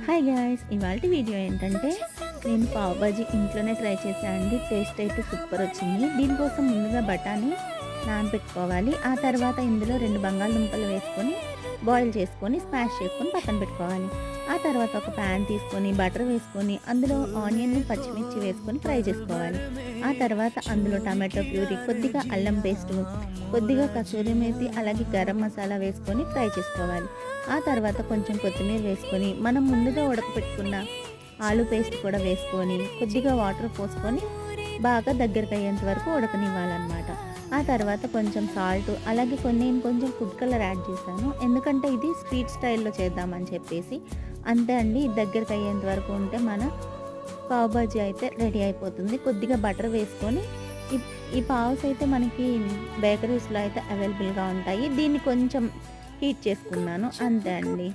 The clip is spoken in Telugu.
హాయ్ గాయ్స్, ఇవాళ వీడియో ఏంటంటే నేను పావ్ బాజీ ఇంట్లోనే ట్రై చేశాను అండి. టేస్ట్ అయితే సూపర్ వచ్చింది. దీనికోసం ముందుగా బఠానీ నానబెట్టుకోవాలి. ఆ తర్వాత ఇందులో 2 బంగాళదుంపలు వేసుకొని బాయిల్ చేసుకొని స్మాష్ చేసుకొని పక్కన పెట్టుకోవాలి. ఆ తర్వాత ఒక ప్యాన్ తీసుకొని బటర్ వేసుకొని అందులో ఆనియన్ పచ్చిమిర్చి వేసుకొని ఫ్రై చేసుకోవాలి. ఆ తర్వాత అందులో టమాటో ప్యూరీ, కొద్దిగా అల్లం పేస్టు, కొద్దిగా కసూరి మేతి, అలాగే గరం మసాలా వేసుకొని ఫ్రై చేసుకోవాలి. ఆ తర్వాత కొంచెం కొత్తిమీర వేసుకొని మనం ముందుగా ఉడకపెట్టుకున్న ఆలు పేస్ట్ కూడా వేసుకొని కొద్దిగా వాటర్ పోసుకొని బాగా దగ్గరికి అయ్యేంత వరకు ఉడకనివ్వాలన్నమాట. ఆ తర్వాత కొంచెం సాల్ట్, అలాగే నేను కొంచెం ఫుడ్ కలర్ యాడ్ చేశాను. ఎందుకంటే ఇది స్ట్రీట్ స్టైల్లో చేద్దామని చెప్పేసి. అంతే అండి, దగ్గరికి అయ్యేంత వరకు ఉంటే మన పావ్ బాజీ అయితే రెడీ అయిపోతుంది. కొద్దిగా బటర్ వేసుకొని ఈ పావ్స్ అయితే మనకి బేకరీస్లో అయితే అవైలబుల్గా ఉంటాయి. దీన్ని కొంచెం హీట్ చేసుకున్నాను, అంతే అండి.